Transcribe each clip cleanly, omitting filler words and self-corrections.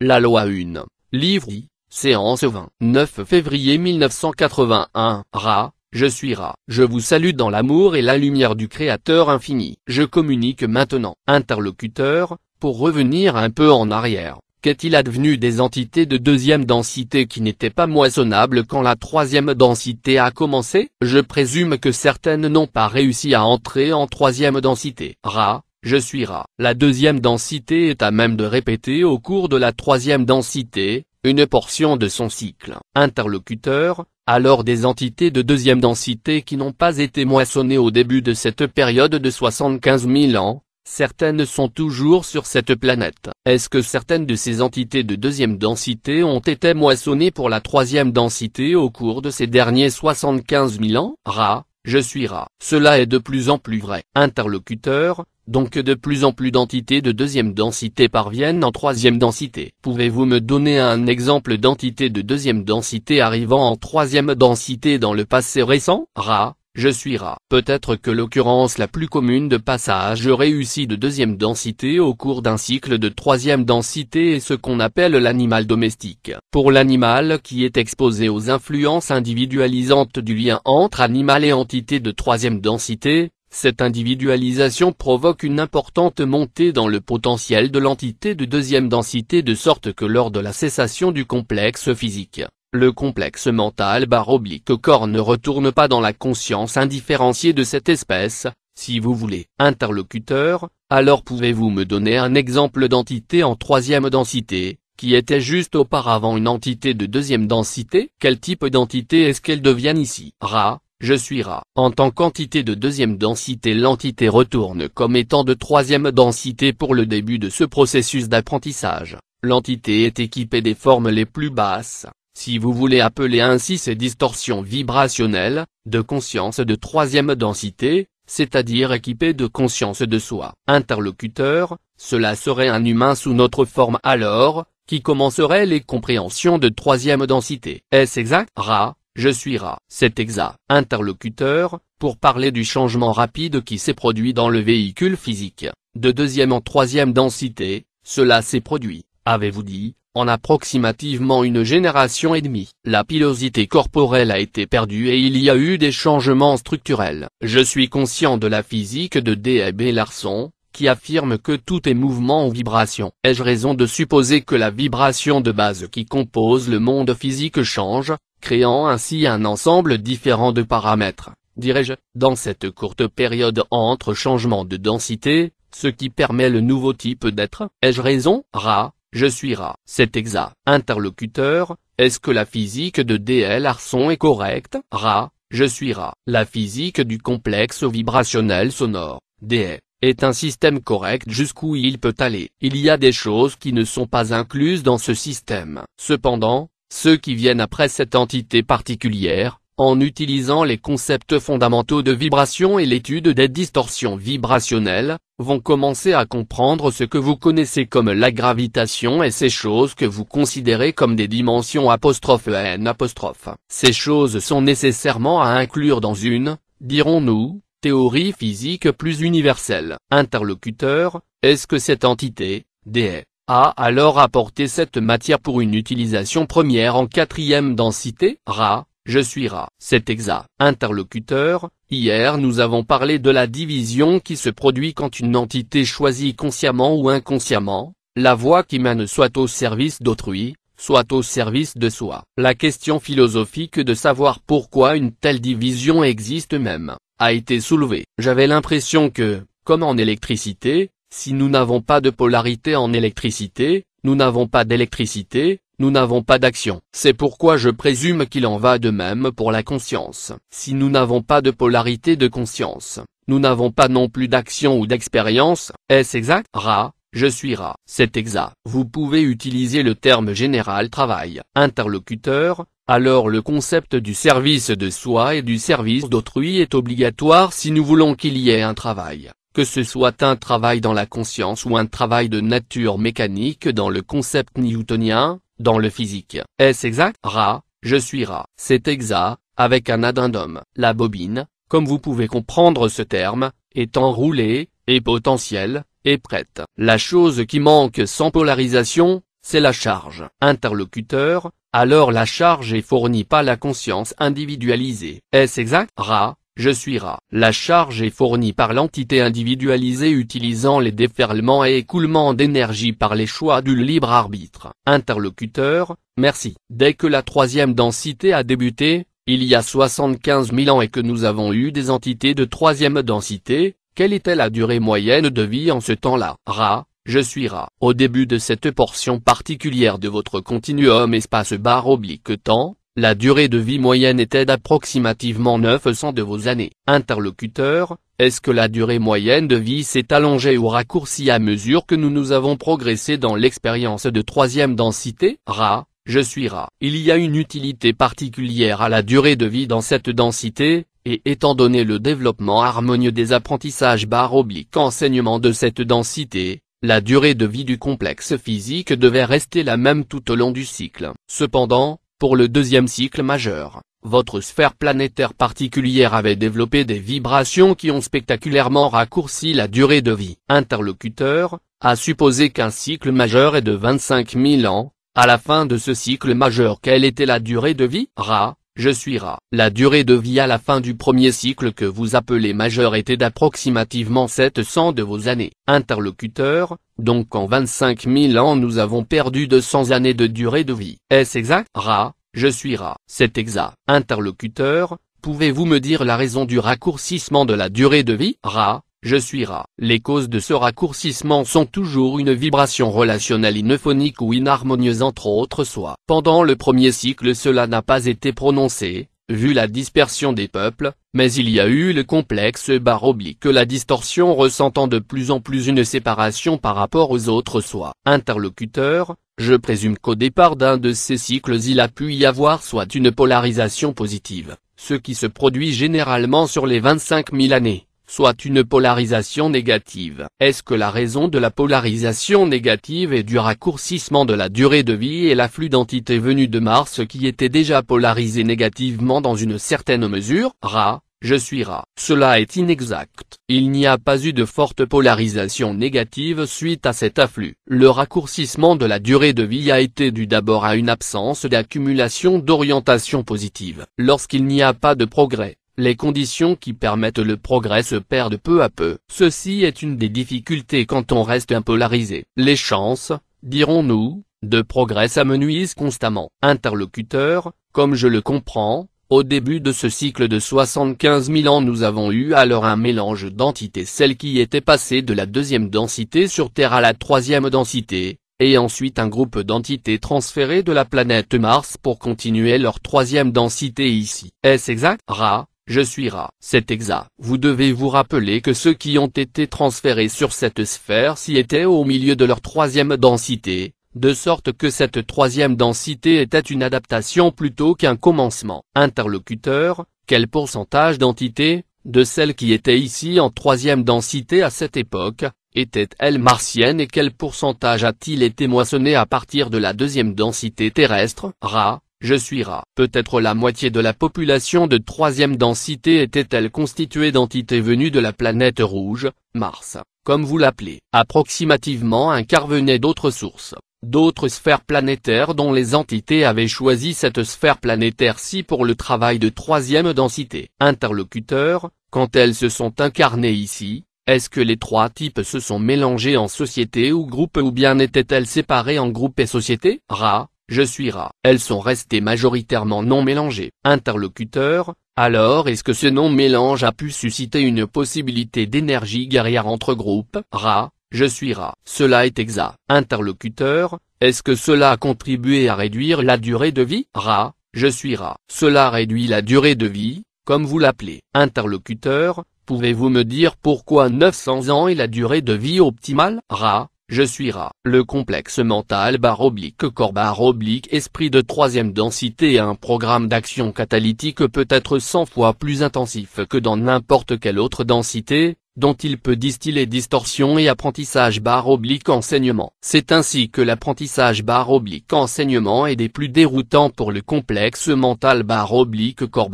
La loi 1. Livre 10. Séance 20. 9 février 1981. Ra. Je suis Ra. Je vous salue dans l'amour et la lumière du Créateur infini. Je communique maintenant. Interlocuteur, pour revenir un peu en arrière. Qu'est-il advenu des entités de deuxième densité qui n'étaient pas moissonnables quand la troisième densité a commencé? Je présume que certaines n'ont pas réussi à entrer en troisième densité. Ra. Je suis Ra. La deuxième densité est à même de répéter au cours de la troisième densité une portion de son cycle. Interlocuteur, alors des entités de deuxième densité qui n'ont pas été moissonnées au début de cette période de 75 000 ans, certaines sont toujours sur cette planète. Est-ce que certaines de ces entités de deuxième densité ont été moissonnées pour la troisième densité au cours de ces derniers 75 000 ans? Ra. Je suis Ra. Cela est de plus en plus vrai. Interlocuteur, donc de plus en plus d'entités de deuxième densité parviennent en troisième densité. Pouvez-vous me donner un exemple d'entité de deuxième densité arrivant en troisième densité dans le passé récent? Ra. Je suis Ra. Peut-être que l'occurrence la plus commune de passage réussi de deuxième densité au cours d'un cycle de troisième densité est ce qu'on appelle l'animal domestique. Pour l'animal qui est exposé aux influences individualisantes du lien entre animal et entité de troisième densité, cette individualisation provoque une importante montée dans le potentiel de l'entité de deuxième densité de sorte que lors de la cessation du complexe physique, le complexe mental / corps ne retourne pas dans la conscience indifférenciée de cette espèce, si vous voulez. Interlocuteur, alors pouvez-vous me donner un exemple d'entité en troisième densité, qui était juste auparavant une entité de deuxième densité? Quel type d'entité est-ce qu'elle devient ici? Ra. Je suis Ra. En tant qu'entité de deuxième densité, l'entité retourne comme étant de troisième densité pour le début de ce processus d'apprentissage. L'entité est équipée des formes les plus basses, si vous voulez appeler ainsi ces distorsions vibrationnelles, de conscience de troisième densité, c'est-à-dire équipée de conscience de soi. Interlocuteur, cela serait un humain sous notre forme alors, qui commencerait les compréhensions de troisième densité. Est-ce exact? Ra. Je suis Ra. C'est exact. Interlocuteur, pour parler du changement rapide qui s'est produit dans le véhicule physique, de deuxième en troisième densité, cela s'est produit, avez-vous dit, en approximativement une génération et demie. La pilosité corporelle a été perdue et il y a eu des changements structurels. Je suis conscient de la physique de D.B. Larson, qui affirme que tout est mouvement ou vibration. Ai-je raison de supposer que la vibration de base qui compose le monde physique change, créant ainsi un ensemble différent de paramètres, dirais-je, dans cette courte période entre changements de densité, ce qui permet le nouveau type d'être? Ai-je raison? Ra. Je suis Ra. C'est exact. Interlocuteur, est-ce que la physique de D.L. Larson est correcte? Ra. Je suis Ra. La physique du complexe vibrationnel sonore, D.E., est un système correct jusqu'où il peut aller. Il y a des choses qui ne sont pas incluses dans ce système. Cependant, ceux qui viennent après cette entité particulière, en utilisant les concepts fondamentaux de vibration et l'étude des distorsions vibrationnelles, vont commencer à comprendre ce que vous connaissez comme la gravitation et ces choses que vous considérez comme des dimensions '(n'). Ces choses sont nécessairement à inclure dans une, dirons-nous, théorie physique plus universelle. Interlocuteur, est-ce que cette entité, D, a alors apporté cette matière pour une utilisation première en quatrième densité? Ra. Je suis Ra. C'est exact. Interlocuteur, hier nous avons parlé de la division qui se produit quand une entité choisit consciemment ou inconsciemment, la voie qui mène soit au service d'autrui, soit au service de soi. La question philosophique de savoir pourquoi une telle division existe même, a été soulevée. J'avais l'impression que, comme en électricité, si nous n'avons pas de polarité en électricité, nous n'avons pas d'électricité, nous n'avons pas d'action. C'est pourquoi je présume qu'il en va de même pour la conscience. Si nous n'avons pas de polarité de conscience, nous n'avons pas non plus d'action ou d'expérience. Est-ce exact? Ra. Je suis Ra. C'est exact. Vous pouvez utiliser le terme général travail. Interlocuteur, alors le concept du service de soi et du service d'autrui est obligatoire si nous voulons qu'il y ait un travail. Que ce soit un travail dans la conscience ou un travail de nature mécanique dans le concept newtonien, dans le physique. Est-ce exact? Ra. Je suis Ra. C'est exact, avec un addendum. La bobine, comme vous pouvez comprendre ce terme, est enroulée, est potentielle, est prête. La chose qui manque sans polarisation, c'est la charge. Interlocuteur, alors la charge est fournie par la conscience individualisée. Est-ce exact? Ra, je suis Ra. La charge est fournie par l'entité individualisée utilisant les déferlements et écoulements d'énergie par les choix du libre arbitre. Interlocuteur, merci. Dès que la troisième densité a débuté, il y a 75 000 ans et que nous avons eu des entités de troisième densité, quelle était la durée moyenne de vie en ce temps-là? Ra, je suis Ra. Au début de cette portion particulière de votre continuum espace-temps, la durée de vie moyenne était d'approximativement 900 de vos années. Interlocuteur, est-ce que la durée moyenne de vie s'est allongée ou raccourcie à mesure que nous avons progressé dans l'expérience de troisième densité? Ra, je suis Ra. Il y a une utilité particulière à la durée de vie dans cette densité, et étant donné le développement harmonieux des apprentissages /enseignement de cette densité, la durée de vie du complexe physique devait rester la même tout au long du cycle. Cependant, pour le deuxième cycle majeur, votre sphère planétaire particulière avait développé des vibrations qui ont spectaculairement raccourci la durée de vie. Interlocuteur, à supposer qu'un cycle majeur est de 25 000 ans, à la fin de ce cycle majeur quelle était la durée de vie? Ra, je suis Ra. La durée de vie à la fin du premier cycle que vous appelez majeur était d'approximativement 700 de vos années. Interlocuteur, donc en 25 000 ans nous avons perdu 200 années de durée de vie. Est-ce exact? Ra, je suis Ra. C'est exact. Interlocuteur, pouvez-vous me dire la raison du raccourcissement de la durée de vie? Ra, je suis Ra. Les causes de ce raccourcissement sont toujours une vibration relationnelle inophonique ou inharmonieuse entre autres soit. Pendant le premier cycle cela n'a pas été prononcé, vu la dispersion des peuples, mais il y a eu le complexe / la distorsion ressentant de plus en plus une séparation par rapport aux autres soi. Interlocuteur, je présume qu'au départ d'un de ces cycles il a pu y avoir soit une polarisation positive, ce qui se produit généralement sur les 25 000 années, soit une polarisation négative. Est-ce que la raison de la polarisation négative est du raccourcissement de la durée de vie et l'afflux d'entités venues de Mars qui étaient déjà polarisées négativement dans une certaine mesure? Ra, je suis Ra. Cela est inexact. Il n'y a pas eu de forte polarisation négative suite à cet afflux. Le raccourcissement de la durée de vie a été dû d'abord à une absence d'accumulation d'orientation positive. Lorsqu'il n'y a pas de progrès, les conditions qui permettent le progrès se perdent peu à peu. Ceci est une des difficultés quand on reste impolarisé. Les chances, dirons-nous, de progrès s'amenuisent constamment. Interlocuteur, comme je le comprends, au début de ce cycle de 75 000 ans nous avons eu alors un mélange d'entités, celles qui étaient passées de la deuxième densité sur Terre à la troisième densité, et ensuite un groupe d'entités transférées de la planète Mars pour continuer leur troisième densité ici. Est-ce exact? Ra, je suis Ra. C'est exact. Vous devez vous rappeler que ceux qui ont été transférés sur cette sphère-ci étaient au milieu de leur troisième densité, de sorte que cette troisième densité était une adaptation plutôt qu'un commencement. Interlocuteur, quel pourcentage d'entités, de celles qui étaient ici en troisième densité à cette époque, étaient-elles martiennes et quel pourcentage a-t-il été moissonné à partir de la deuxième densité terrestre? Ra, je suis Ra. Peut-être la moitié de la population de troisième densité était-elle constituée d'entités venues de la planète rouge, Mars, comme vous l'appelez. Approximativement un quart venait d'autres sources, d'autres sphères planétaires dont les entités avaient choisi cette sphère planétaire-ci pour le travail de troisième densité. Interlocuteur, quand elles se sont incarnées ici, est-ce que les trois types se sont mélangés en société ou groupe ou bien étaient-elles séparées en groupe et société? Ra, je suis Ra. Elles sont restées majoritairement non mélangées. Interlocuteur, alors est-ce que ce non-mélange a pu susciter une possibilité d'énergie guerrière entre groupes? Ra, je suis Ra. Cela est exact. Interlocuteur, est-ce que cela a contribué à réduire la durée de vie? Ra, je suis Ra. Cela réduit la durée de vie, comme vous l'appelez. Interlocuteur, pouvez-vous me dire pourquoi 900 ans est la durée de vie optimale? Ra, je suis Ra. Le complexe mental /corps / esprit de troisième densité est un programme d'action catalytique peut-être 100 fois plus intensif que dans n'importe quelle autre densité, dont il peut distiller distorsion et apprentissage / enseignement. C'est ainsi que l'apprentissage / enseignement est des plus déroutants pour le complexe mental / corps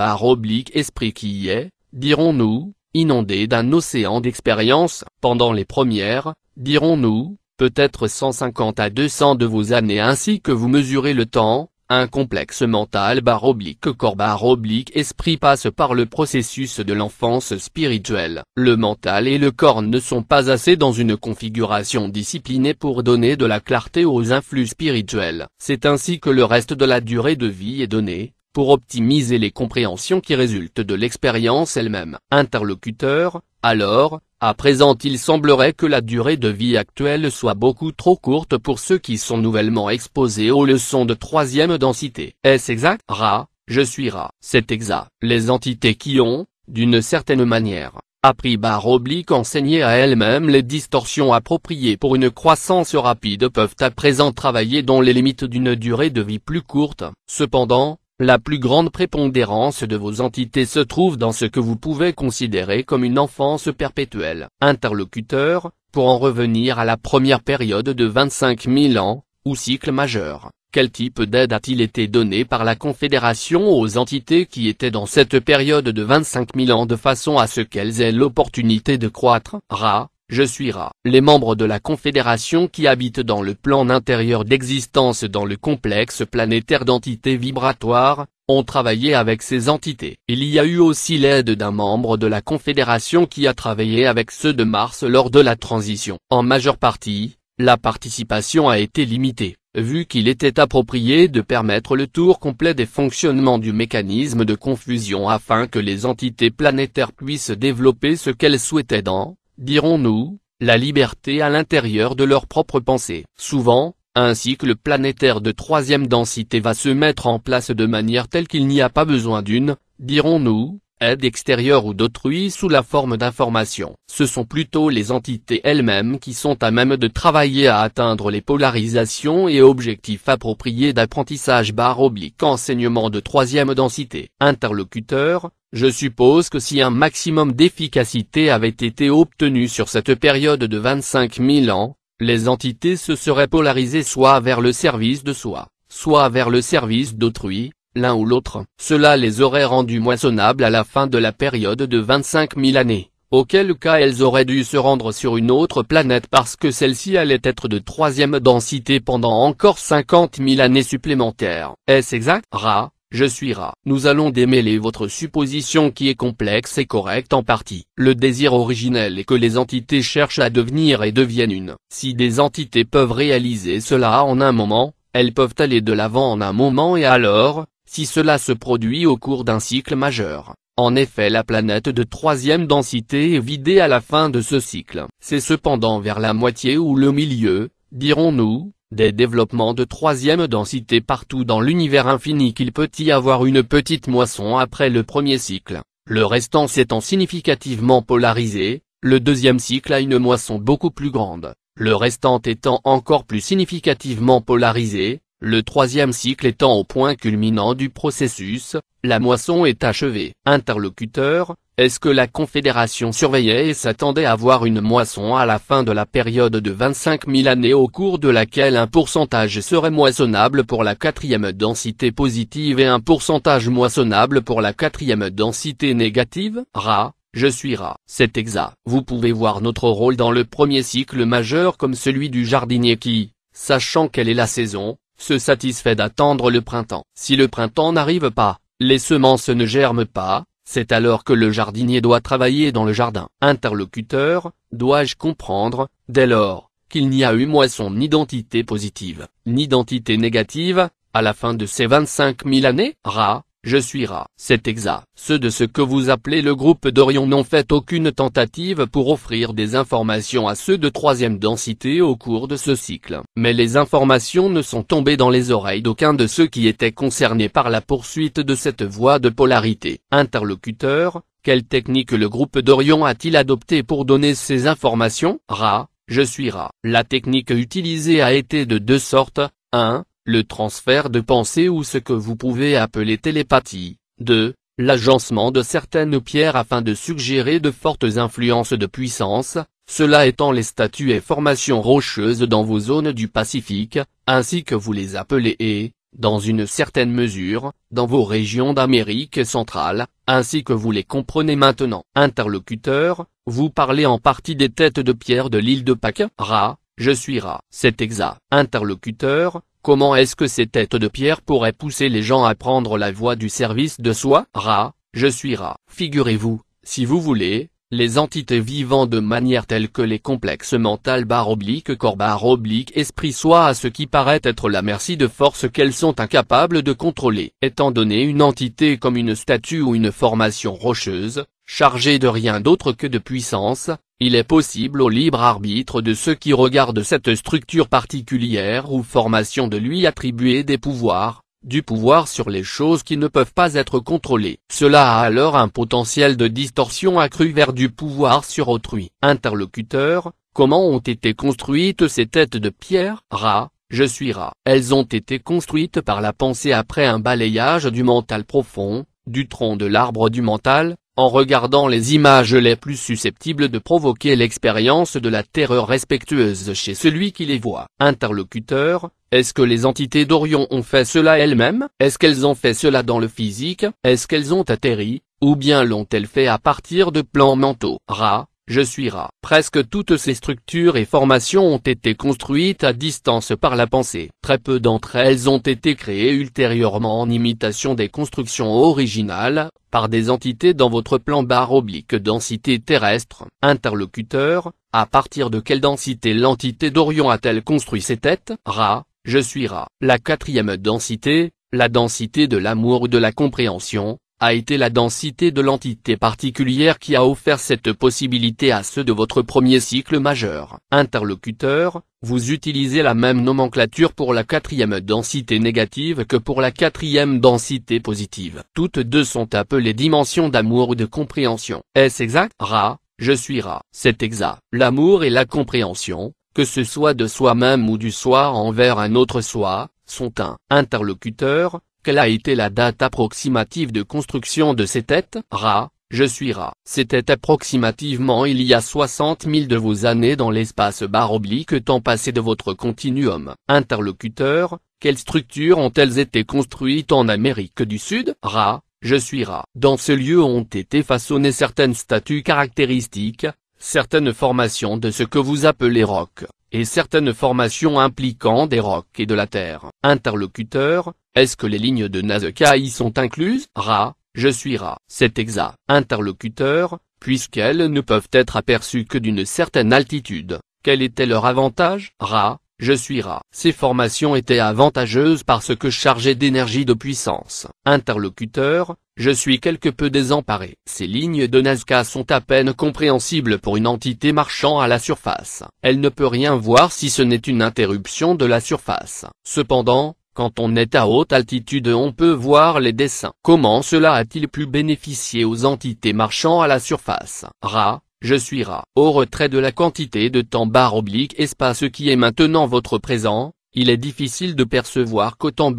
/ esprit qui est, dirons-nous, inondé d'un océan d'expériences. Pendant les premières, dirons-nous, peut-être 150 à 200 de vos années ainsi que vous mesurez le temps. Un complexe mental /corps/esprit passe par le processus de l'enfance spirituelle. Le mental et le corps ne sont pas assez dans une configuration disciplinée pour donner de la clarté aux influx spirituels. C'est ainsi que le reste de la durée de vie est donné, pour optimiser les compréhensions qui résultent de l'expérience elle-même. Interlocuteur, alors, à présent il semblerait que la durée de vie actuelle soit beaucoup trop courte pour ceux qui sont nouvellement exposés aux leçons de troisième densité. Est-ce exact? Ra, je suis Ra. C'est exact. Les entités qui ont, d'une certaine manière, appris / enseigné à elles-mêmes les distorsions appropriées pour une croissance rapide peuvent à présent travailler dans les limites d'une durée de vie plus courte. Cependant, la plus grande prépondérance de vos entités se trouve dans ce que vous pouvez considérer comme une enfance perpétuelle. Interlocuteur, pour en revenir à la première période de 25 000 ans, ou cycle majeur, quel type d'aide a-t-il été donné par la Confédération aux entités qui étaient dans cette période de 25 000 ans de façon à ce qu'elles aient l'opportunité de croître? Ra, je suis Ra. Les membres de la Confédération qui habitent dans le plan intérieur d'existence dans le complexe planétaire d'entités vibratoires, ont travaillé avec ces entités. Il y a eu aussi l'aide d'un membre de la Confédération qui a travaillé avec ceux de Mars lors de la transition. En majeure partie, la participation a été limitée, vu qu'il était approprié de permettre le tour complet des fonctionnements du mécanisme de confusion afin que les entités planétaires puissent développer ce qu'elles souhaitaient dans, dirons-nous, la liberté à l'intérieur de leurs propres pensées. Souvent, un cycle planétaire de troisième densité va se mettre en place de manière telle qu'il n'y a pas besoin d'une, dirons-nous, aide extérieure ou d'autrui sous la forme d'information. Ce sont plutôt les entités elles-mêmes qui sont à même de travailler à atteindre les polarisations et objectifs appropriés d'apprentissage / enseignement de troisième densité. Interlocuteur, je suppose que si un maximum d'efficacité avait été obtenu sur cette période de 25 000 ans, les entités se seraient polarisées soit vers le service de soi, soit vers le service d'autrui, l'un ou l'autre. Cela les aurait rendues moissonnables à la fin de la période de 25 000 années, auquel cas elles auraient dû se rendre sur une autre planète parce que celle-ci allait être de troisième densité pendant encore 50 000 années supplémentaires. Est-ce exact? Ra, je suis Ra. Nous allons démêler votre supposition qui est complexe et correcte en partie. Le désir originel est que les entités cherchent à devenir et deviennent une. Si des entités peuvent réaliser cela en un moment, elles peuvent aller de l'avant en un moment et alors, si cela se produit au cours d'un cycle majeur. En effet, la planète de troisième densité est vidée à la fin de ce cycle. C'est cependant vers la moitié ou le milieu, dirons-nous, des développements de troisième densité partout dans l'univers infini qu'il peut y avoir une petite moisson après le premier cycle, le restant s'étant significativement polarisé, le deuxième cycle a une moisson beaucoup plus grande, le restant étant encore plus significativement polarisé, le troisième cycle étant au point culminant du processus, la moisson est achevée. Interlocuteur, est-ce que la Confédération surveillait et s'attendait à voir une moisson à la fin de la période de 25 000 années au cours de laquelle un pourcentage serait moissonnable pour la quatrième densité positive et un pourcentage moissonnable pour la quatrième densité négative? Ra, je suis Ra. C'est exact. Vous pouvez voir notre rôle dans le premier cycle majeur comme celui du jardinier qui, sachant quelle est la saison, se satisfait d'attendre le printemps. Si le printemps n'arrive pas, les semences ne germent pas, c'est alors que le jardinier doit travailler dans le jardin. Interlocuteur, dois-je comprendre, dès lors, qu'il n'y a eu moisson ni d'entité positive, ni d'entité négative, à la fin de ces 25 000 années? Ra, je suis Ra. C'est exact. Ceux de ce que vous appelez le groupe d'Orion n'ont fait aucune tentative pour offrir des informations à ceux de troisième densité au cours de ce cycle. Mais les informations ne sont tombées dans les oreilles d'aucun de ceux qui étaient concernés par la poursuite de cette voie de polarité. Interlocuteur, quelle technique le groupe d'Orion a-t-il adopté pour donner ces informations? Ra, je suis Ra. La technique utilisée a été de deux sortes. 1. Le transfert de pensée ou ce que vous pouvez appeler télépathie. 2. L'agencement de certaines pierres afin de suggérer de fortes influences de puissance, cela étant les statues et formations rocheuses dans vos zones du Pacifique, ainsi que vous les appelez et, dans une certaine mesure, dans vos régions d'Amérique centrale, ainsi que vous les comprenez maintenant. Interlocuteur, vous parlez en partie des têtes de pierre de l'île de Pâques? Ra, je suis Ra. C'est exact. Interlocuteur, comment est-ce que ces têtes de pierre pourraient pousser les gens à prendre la voie du service de soi? Ra, je suis Ra. Figurez-vous, si vous voulez, les entités vivant de manière telle que les complexes mental corps esprit soient à ce qui paraît être la merci de forces qu'elles sont incapables de contrôler. Étant donné une entité comme une statue ou une formation rocheuse, chargée de rien d'autre que de puissance, il est possible au libre arbitre de ceux qui regardent cette structure particulière ou formation de lui attribuer des pouvoirs, du pouvoir sur les choses qui ne peuvent pas être contrôlées. Cela a alors un potentiel de distorsion accru vers du pouvoir sur autrui. Interlocuteur, comment ont été construites ces têtes de pierre? Ra, je suis Ra. Elles ont été construites par la pensée après un balayage du mental profond, du tronc de l'arbre du mental, en regardant les images les plus susceptibles de provoquer l'expérience de la terreur respectueuse chez celui qui les voit. Interlocuteur, est-ce que les entités d'Orion ont fait cela elles-mêmes? Est-ce qu'elles ont fait cela dans le physique? Est-ce qu'elles ont atterri, ou bien l'ont-elles fait à partir de plans mentaux? Ra, je suis Ra. Presque toutes ces structures et formations ont été construites à distance par la pensée. Très peu d'entre elles ont été créées ultérieurement en imitation des constructions originales, par des entités dans votre plan densité terrestre. Interlocuteur, à partir de quelle densité l'entité d'Orion a-t-elle construit ces têtes? Ra, je suis Ra. La quatrième densité, la densité de l'amour ou de la compréhension, a été la densité de l'entité particulière qui a offert cette possibilité à ceux de votre premier cycle majeur. Interlocuteur, vous utilisez la même nomenclature pour la quatrième densité négative que pour la quatrième densité positive. Toutes deux sont appelées dimensions d'amour ou de compréhension. Est-ce exact? Ra, je suis Ra. C'est exact. L'amour et la compréhension, que ce soit de soi-même ou du soi envers un autre soi, sont un. Interlocuteur, quelle a été la date approximative de construction de ces têtes? Ra, je suis Ra. C'était approximativement il y a 60 000 de vos années dans l'espace temps passé de votre continuum. Interlocuteur, quelles structures ont-elles été construites en Amérique du Sud? Ra, je suis Ra. Dans ce lieu ont été façonnées certaines statues caractéristiques, certaines formations de ce que vous appelez rocs, et certaines formations impliquant des rocs et de la terre. Interlocuteur, est-ce que les lignes de Nazca y sont incluses? Ra, je suis Ra. C'est exact. Interlocuteur, puisqu'elles ne peuvent être aperçues que d'une certaine altitude, quel était leur avantage? Ra, je suis Ra. Ces formations étaient avantageuses parce que chargées d'énergie de puissance. Interlocuteur, je suis quelque peu désemparé. Ces lignes de Nazca sont à peine compréhensibles pour une entité marchant à la surface. Elle ne peut rien voir si ce n'est une interruption de la surface. Cependant, quand on est à haute altitude on peut voir les dessins. Comment cela a-t-il pu bénéficier aux entités marchant à la surface? Ra, je suis Ra. Au retrait de la quantité de temps espace qui est maintenant votre présent, il est difficile de percevoir qu'au temps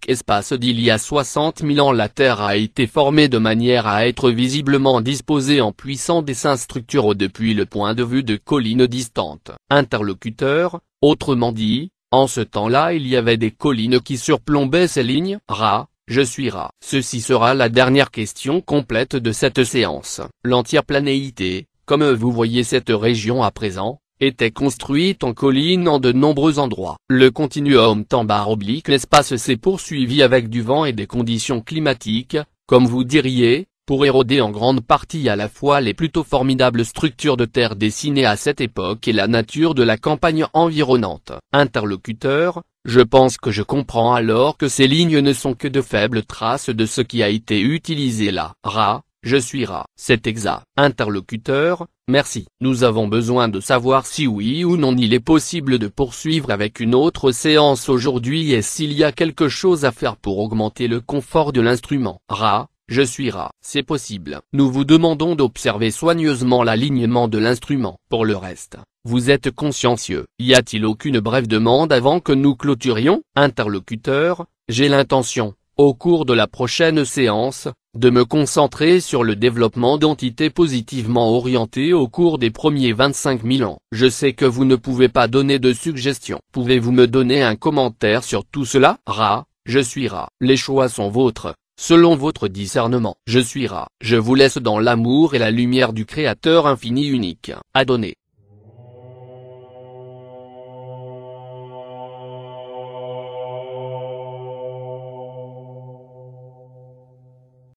espace d'il y a 60 000 ans la Terre a été formée de manière à être visiblement disposée en puissants dessins structuraux depuis le point de vue de collines distantes. Interlocuteur, autrement dit, en ce temps-là il y avait des collines qui surplombaient ces lignes. Ra, je suis Ra. Ceci sera la dernière question complète de cette séance. L'entière planéité, comme vous voyez cette région à présent, était construite en collines en de nombreux endroits. Le continuum temps-espace s'est poursuivi avec du vent et des conditions climatiques, comme vous diriez, pour éroder en grande partie à la fois les plutôt formidables structures de terre dessinées à cette époque et la nature de la campagne environnante. Interlocuteur, je pense que je comprends alors que ces lignes ne sont que de faibles traces de ce qui a été utilisé là. Ra, je suis Ra. C'est exact. Interlocuteur, merci. Nous avons besoin de savoir si oui ou non il est possible de poursuivre avec une autre séance aujourd'hui et s'il y a quelque chose à faire pour augmenter le confort de l'instrument. Ra, je suis Ra. C'est possible. Nous vous demandons d'observer soigneusement l'alignement de l'instrument. Pour le reste, vous êtes consciencieux. Y a-t-il aucune brève demande avant que nous clôturions? Interlocuteur, j'ai l'intention, au cours de la prochaine séance, de me concentrer sur le développement d'entités positivement orientées au cours des premiers 25 000 ans. Je sais que vous ne pouvez pas donner de suggestions. Pouvez-vous me donner un commentaire sur tout cela? Ra, je suis Ra. Les choix sont vôtres, selon votre discernement. Je suis Ra. Je vous laisse dans l'amour et la lumière du Créateur infini unique. Adonné.